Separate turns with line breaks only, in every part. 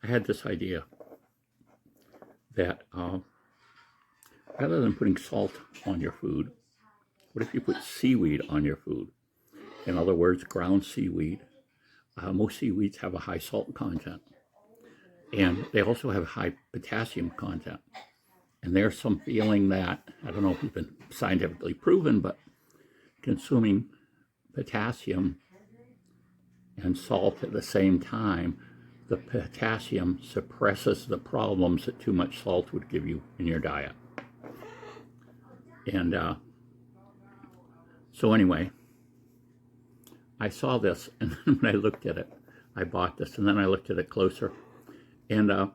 I had this idea that rather than putting salt on your food, what if you put seaweed on your food? In other words, ground seaweed. Most seaweeds have a high salt content, and they also have high potassium content. And there's some feeling that, I don't know if it's been scientifically proven, but consuming potassium and salt at the same time, the potassium suppresses the problems that too much salt would give you in your diet. And so anyway, I saw this, and then when I looked at it, I bought this, and then I looked at it closer, and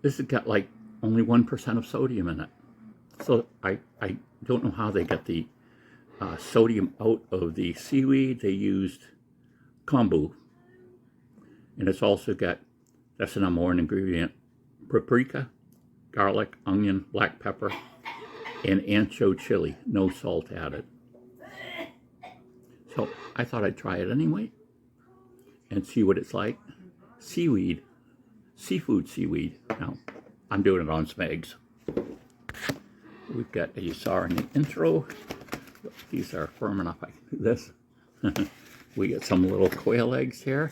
this has got like only 1% of sodium in it. So I don't know how they get the sodium out of the seaweed. They used kombu, and it's also got, that's the number one ingredient, paprika, garlic, onion, black pepper, and ancho chili, no salt added. So I thought I'd try it anyway and see what it's like. Seaweed, seafood seaweed. Now, I'm doing it on some eggs. We've got, as you saw in the intro, these are firm enough I can do this. We got some little quail eggs here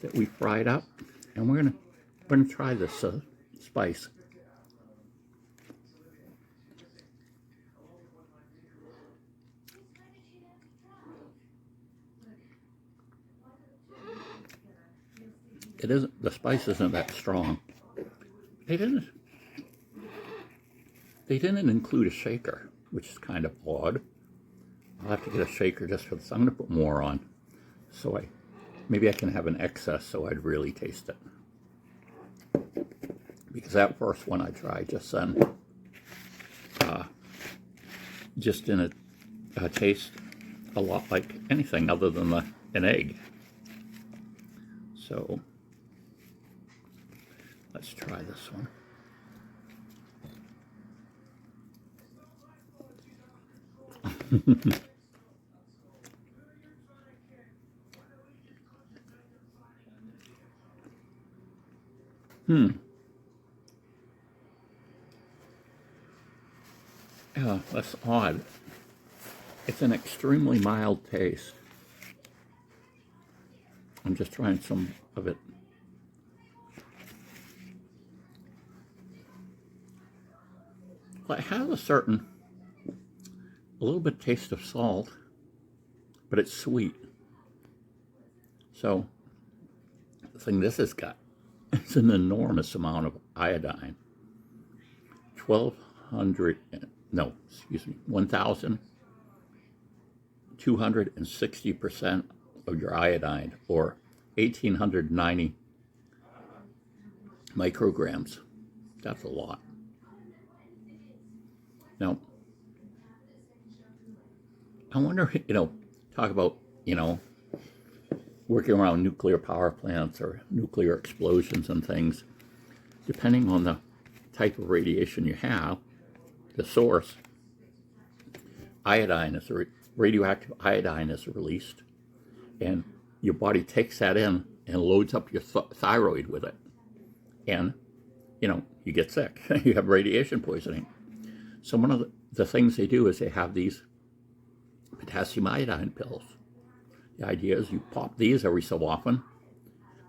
that we fried up, and we're gonna try this spice. It isn't, the spice isn't that strong. They didn't include a shaker, which is kind of odd. I'll have to get a shaker just for this. I'm gonna put more on, so maybe I can have an excess so I'd really taste it. Because that first one I tried just then, just didn't taste a lot like anything other than an egg. So let's try this one. Yeah, that's odd. It's an extremely mild taste. I'm just trying some of it. Well, it has a little bit taste of salt, but it's sweet. So the thing this has got is an enormous amount of iodine. 1,260% of your iodine, or 1,890 micrograms. That's a lot. Now, I wonder, talk about, working around nuclear power plants or nuclear explosions and things. Depending on the type of radiation you have, the source, radioactive iodine is released, and your body takes that in and loads up your thyroid with it. And, you get sick. You have radiation poisoning. So one of the things they do is they have these potassium iodine pills. The idea is you pop these every so often,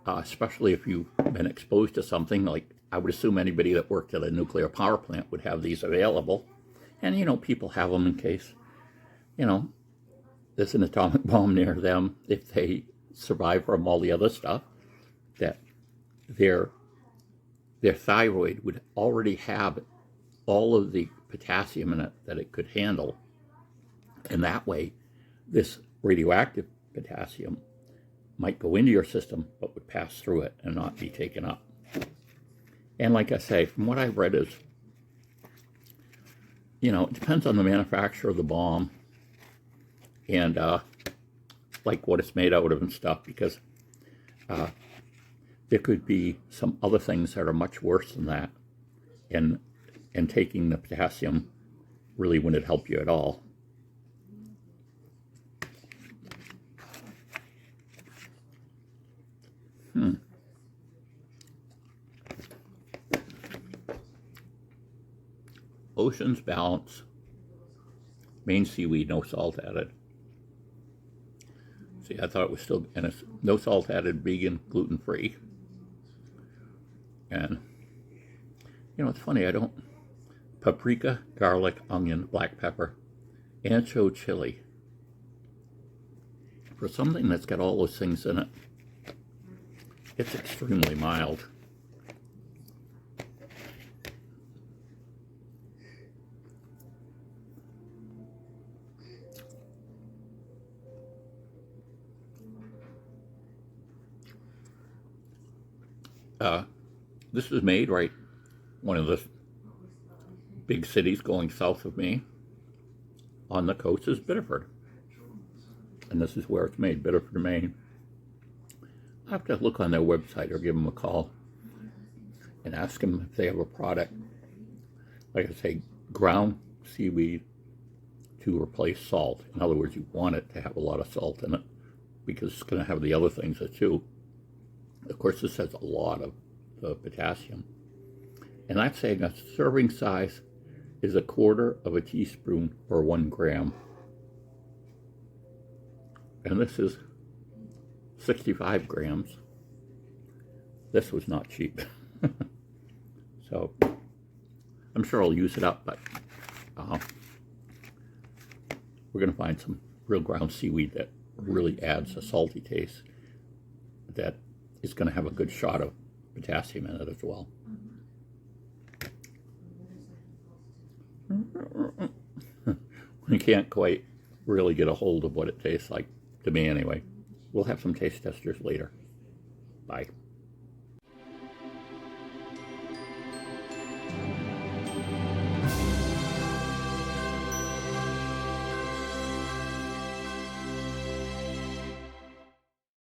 especially if you've been exposed to something like, I would assume anybody that worked at a nuclear power plant would have these available. And, people have them in case, there's an atomic bomb near them. If they survive from all the other stuff, that their thyroid would already have all of the potassium in it that it could handle. And that way, this radioactive potassium might go into your system, but would pass through it and not be taken up. And like I say, from what I've read is, it depends on the manufacturer of the bomb and like what it's made out of and stuff, because there could be some other things that are much worse than that, and taking the potassium really wouldn't help you at all. Ocean's Balance, Maine seaweed, no salt added. See, I thought it was still, and it's no salt added, vegan, gluten-free. And, you know, it's funny, I don't, paprika, garlic, onion, black pepper, ancho chili. For something that's got all those things in it, it's extremely mild. This is made right one of the big cities going south of me on the coast is Biddeford. And this is where it's made, Biddeford, Maine. I have to look on their website or give them a call and ask them if they have a product, like I say, ground seaweed to replace salt. In other words, you want it to have a lot of salt in it because it's going to have the other things too. Of course, this has a lot of potassium. And that's saying a serving size is 1/4 of a teaspoon or 1 gram. And this is 65 grams. This was not cheap. So I'm sure I'll use it up, but we're going to find some real ground seaweed that really adds a salty taste that is going to have a good shot of potassium in it as well. You can't quite really get a hold of what it tastes like, to me anyway. We'll have some taste testers later. Bye.